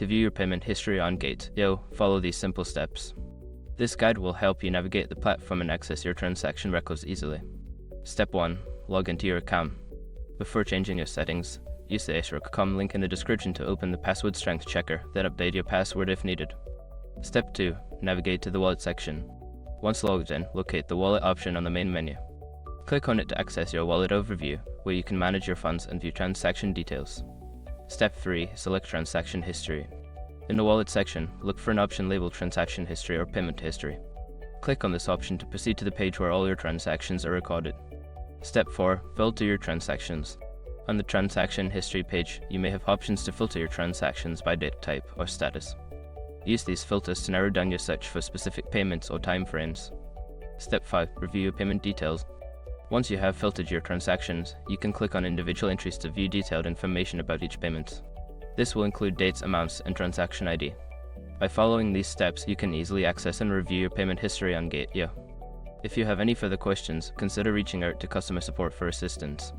To view your payment history on Gate.io, follow these simple steps. This guide will help you navigate the platform and access your transaction records easily. Step 1. Log into your account. Before changing your settings, use the Acer.com link in the description to open the password strength checker, then update your password if needed. Step 2. Navigate to the wallet section. Once logged in, locate the wallet option on the main menu. Click on it to access your wallet overview, where you can manage your funds and view transaction details. Step 3. Select transaction history. In the wallet section, look for an option labeled transaction history or payment history. Click on this option to proceed to the page where all your transactions are recorded. Step 4. Filter your transactions. On the transaction history page, you may have options to filter your transactions by date type or status. Use these filters to narrow down your search for specific payments or time frames. Step 5. Review your payment details. Once you have filtered your transactions, you can click on individual entries to view detailed information about each payment. This will include dates, amounts, and transaction ID. By following these steps, you can easily access and review your payment history on Gate.io. If you have any further questions, consider reaching out to customer support for assistance.